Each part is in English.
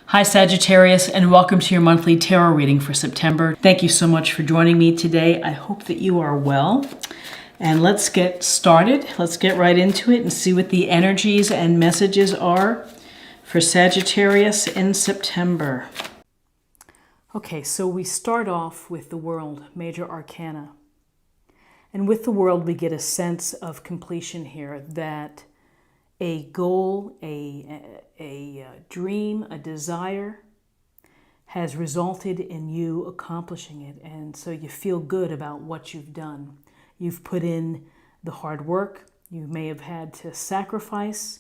Hi Sagittarius, and welcome to your monthly tarot reading for September. Thank you so much for joining me today. I hope that you are well. And let's get started. Let's get right into it and see what the energies and messages are for Sagittarius in September. Okay, so we start off with the World, Major Arcana. And with the World, we get a sense of completion here, that a goal, a dream, a desire has resulted in you accomplishing it. And so you feel good about what you've done. You've put in the hard work. You may have had to sacrifice,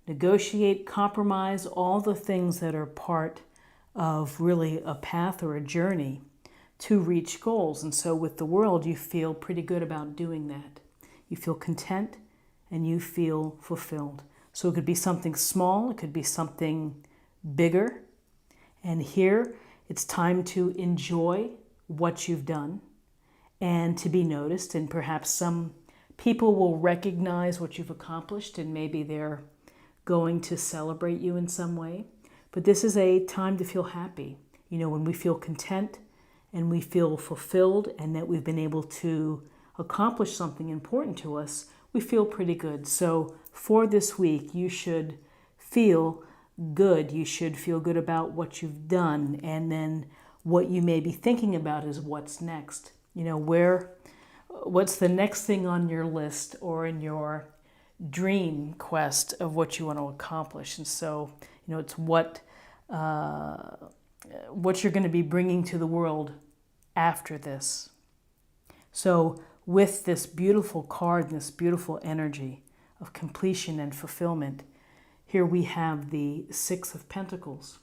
negotiate, compromise, all the things that are part of really a path or a journey to reach goals. And so with the World, you feel pretty good about doing that. You feel content and you feel fulfilled. So it could be something small, it could be something bigger. And here it's time to enjoy what you've done and to be noticed. And perhaps some people will recognize what you've accomplished and maybe they're going to celebrate you in some way. But this is a time to feel happy. You know, when we feel content and we feel fulfilled and that we've been able to accomplish something important to us, we feel pretty good. So for this week, you should feel good. You should feel good about what you've done. And then what you may be thinking about is what's next. You know, what's the next thing on your list or in your dream quest of what you want to accomplish. And so, you know, it's what you're going to be bringing to the world after this. So with this beautiful card and this beautiful energy of completion and fulfillment, here we have the Six of Pentacles.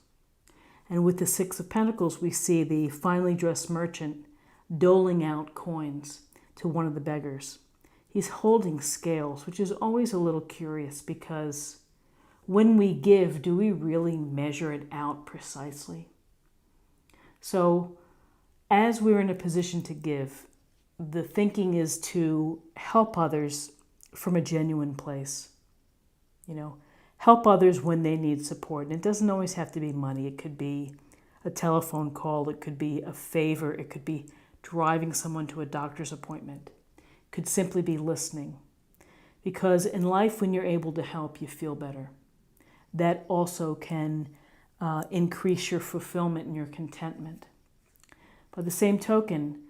And with the Six of Pentacles, we see the finely dressed merchant doling out coins to one of the beggars. He's holding scales, which is always a little curious because when we give, do we really measure it out precisely? So as we're in a position to give, the thinking is to help others from a genuine place. You know, help others when they need support. And it doesn't always have to be money. It could be a telephone call. It could be a favor. It could be driving someone to a doctor's appointment. It could simply be listening. Because in life, when you're able to help, you feel better. That also can increase your fulfillment and your contentment. By the same token,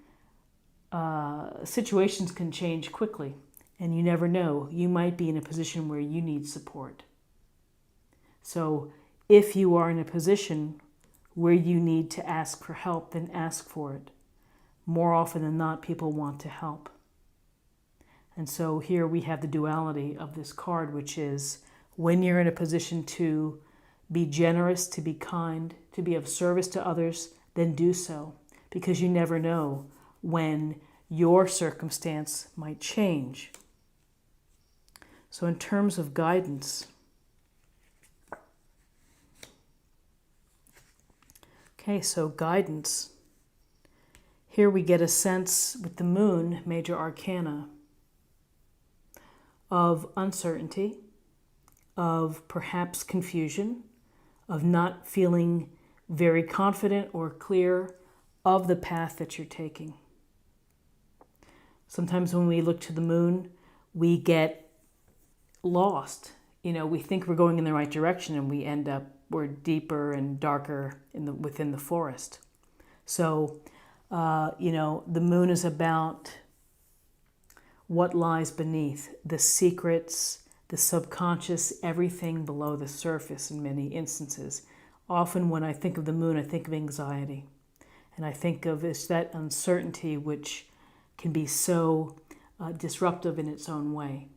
situations can change quickly, and you never know. You might be in a position where you need support. So if you are in a position where you need to ask for help, then ask for it. More often than not, people want to help. And so here we have the duality of this card, which is when you're in a position to be generous, to be kind, to be of service to others, then do so, because you never know when your circumstance might change. So in terms of guidance, so guidance. Here we get a sense with the Moon, Major Arcana, of uncertainty, of perhaps confusion, of not feeling very confident or clear of the path that you're taking. Sometimes when we look to the Moon, we get lost. You know, we think we're going in the right direction and we end up, we're deeper and darker within the forest. So, you know, the Moon is about what lies beneath, the secrets, the subconscious, everything below the surface in many instances. Often when I think of the Moon, I think of anxiety. And I think of it's that uncertainty which can be so disruptive in its own way.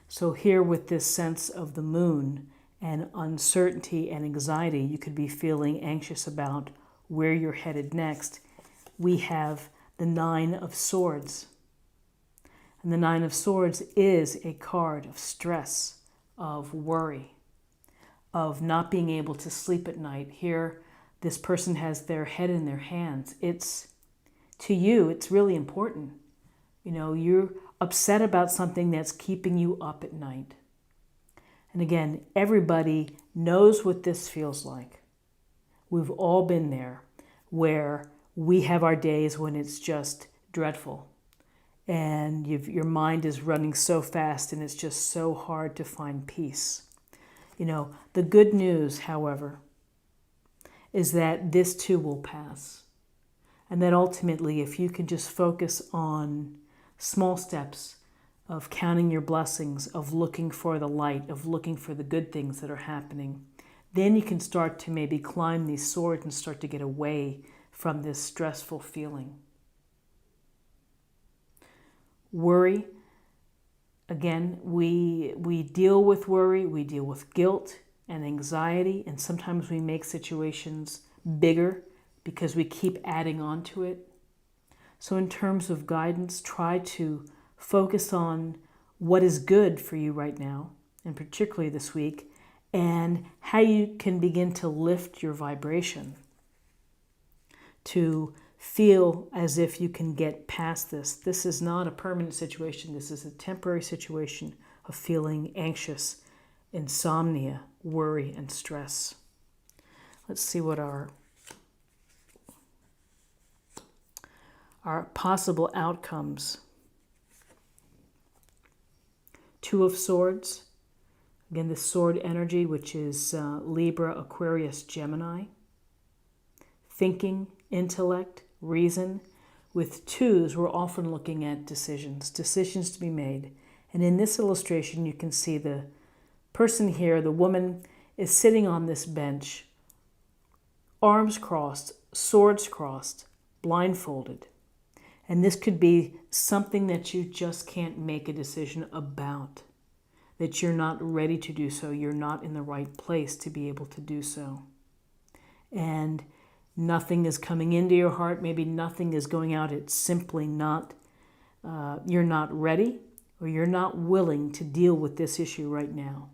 So here with this sense of the Moon and uncertainty and anxiety, you could be feeling anxious about where you're headed next. We have the Nine of Swords. And the Nine of Swords is a card of stress, of worry, of not being able to sleep at night. Here, this person has their head in their hands. To you, it's really important. You know, you're upset about something that's keeping you up at night. And again, everybody knows what this feels like. We've all been there where we have our days when it's just dreadful and your mind is running so fast and it's just so hard to find peace. The good news, however, is that this too will pass. And that ultimately, if you can just focus on small steps of counting your blessings, of looking for the light, of looking for the good things that are happening, then you can start to maybe climb these swords and start to get away from this stressful feeling. Worry, again, we deal with worry, we deal with guilt and anxiety, and sometimes we make situations bigger because we keep adding on to it. So in terms of guidance, try to focus on what is good for you right now, and particularly this week, and how you can begin to lift your vibration to feel as if you can get past this. This is not a permanent situation. This is a temporary situation of feeling anxious, insomnia, worry, and stress. Let's see what our possible outcomes. Two of Swords. Again, the sword energy, which is Libra, Aquarius, Gemini. Thinking, intellect, reason. With twos, we're often looking at decisions to be made. And in this illustration, you can see the person here, the woman, is sitting on this bench, arms crossed, swords crossed, blindfolded. And this could be something that you just can't make a decision about, that you're not ready to do so, you're not in the right place to be able to do so. And nothing is coming into your heart, maybe nothing is going out, it's simply not, you're not ready or you're not willing to deal with this issue right now.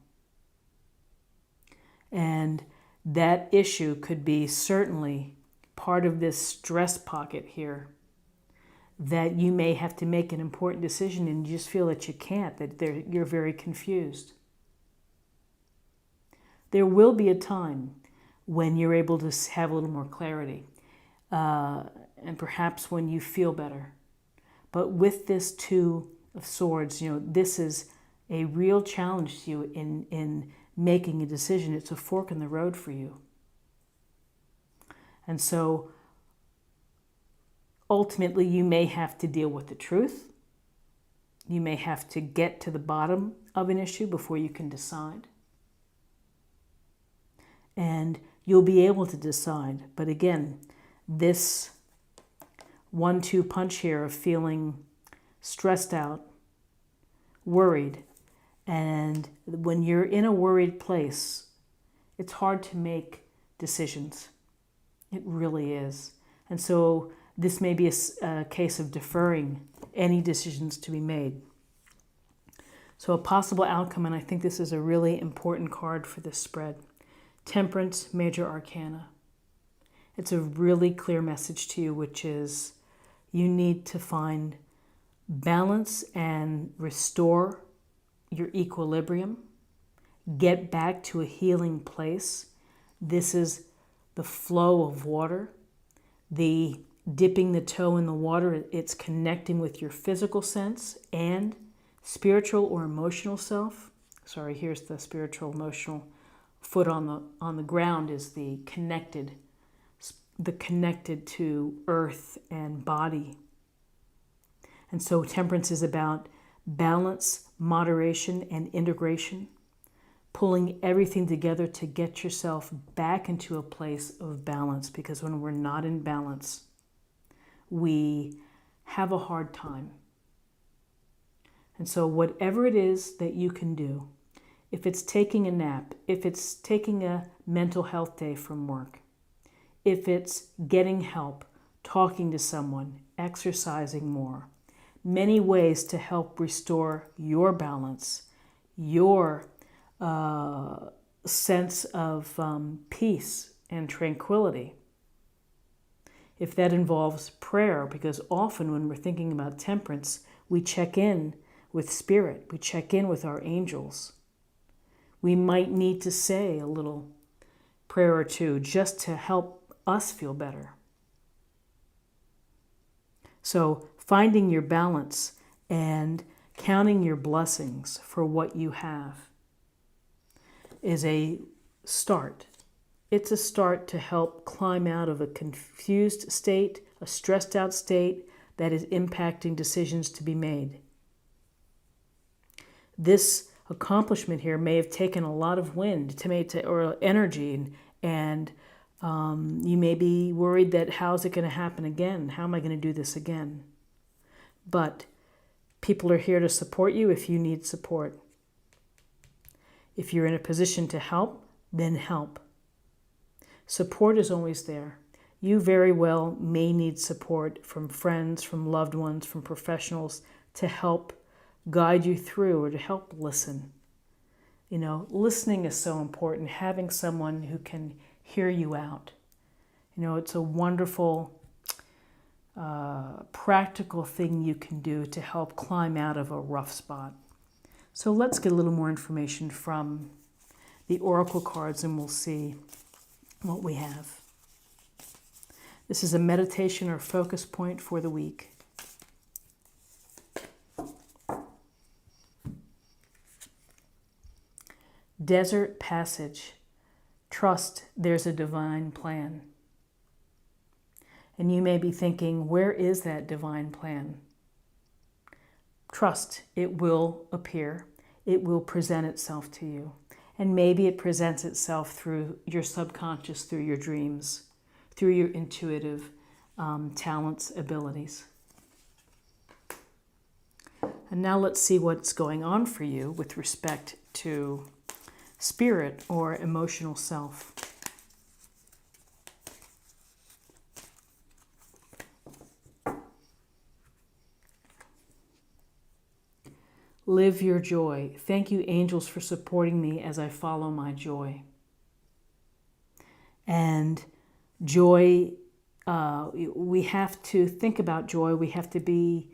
And that issue could be certainly part of this stress pocket here, that you may have to make an important decision and you just feel that you can't, that you're very confused. There will be a time when you're able to have a little more clarity, and perhaps when you feel better. But with this Two of Swords, this is a real challenge to you in making a decision. It's a fork in the road for you. And so ultimately, you may have to deal with the truth. You may have to get to the bottom of an issue before you can decide. And you'll be able to decide. But again, this 1-2 punch here of feeling stressed out, worried, and when you're in a worried place, it's hard to make decisions. It really is. And so this may be a case of deferring any decisions to be made. So a possible outcome, and I think this is a really important card for this spread, Temperance, Major Arcana. It's a really clear message to you, which is you need to find balance and restore your equilibrium. Get back to a healing place. This is the flow of water, the dipping the toe in the water. It's connecting with your physical sense and spiritual or emotional self. Sorry, here's the spiritual, emotional. Foot on the ground is the connected to earth and body. And so temperance is about balance, moderation, and integration, pulling everything together to get yourself back into a place of balance, because when we're not in balance, we have a hard time. And so whatever it is that you can do, if it's taking a nap, if it's taking a mental health day from work, if it's getting help, talking to someone, exercising more, many ways to help restore your balance, your sense of peace and tranquility. If that involves prayer, because often when we're thinking about temperance, we check in with spirit, we check in with our angels. We might need to say a little prayer or two just to help us feel better. So finding your balance and counting your blessings for what you have is a start. It's a start to help climb out of a confused state, a stressed out state that is impacting decisions to be made. This accomplishment here may have taken a lot of wind or energy, and you may be worried that how's it going to happen again? How am I going to do this again? But people are here to support you if you need support. If you're in a position to help, then help. Support is always there. You very well may need support from friends, from loved ones, from professionals to help guide you through or to help listen. You know, listening is so important, having someone who can hear you out. You know, it's a wonderful, practical thing you can do to help climb out of a rough spot. So let's get a little more information from the oracle cards and we'll see what we have. This is a meditation or focus point for the week. Desert passage. Trust there's a divine plan. And you may be thinking, where is that divine plan? Trust it will appear. It will present itself to you. And maybe it presents itself through your subconscious, through your dreams, through your intuitive talents, abilities. And now let's see what's going on for you with respect to spirit or emotional self. Live your joy. Thank you, angels, for supporting me as I follow my joy. And joy, we have to think about joy. We have to be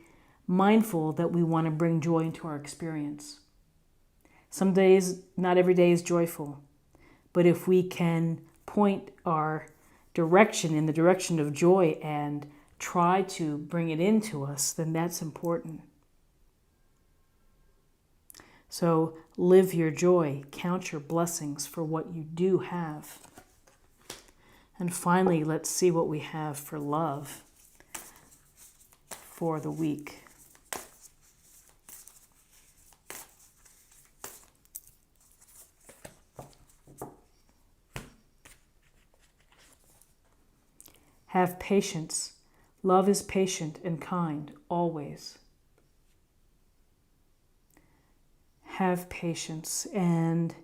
mindful that we want to bring joy into our experience. Some days, not every day is joyful. But if we can point our direction in the direction of joy and try to bring it into us, then that's important. So live your joy, count your blessings for what you do have. And finally, let's see what we have for love for the week. Have patience. Love is patient and kind, always. Have patience, and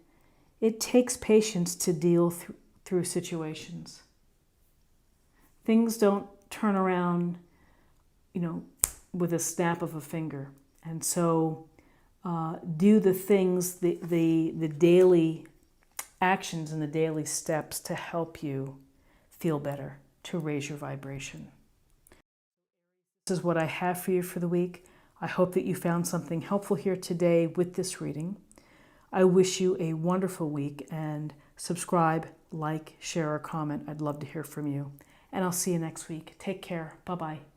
it takes patience to deal through situations. Things don't turn around, with a snap of a finger. And so do the things, the daily actions and the daily steps to help you feel better, to raise your vibration. This is what I have for you for the week. I hope that you found something helpful here today with this reading. I wish you a wonderful week, and subscribe, like, share, or comment. I'd love to hear from you. And I'll see you next week. Take care. Bye-bye.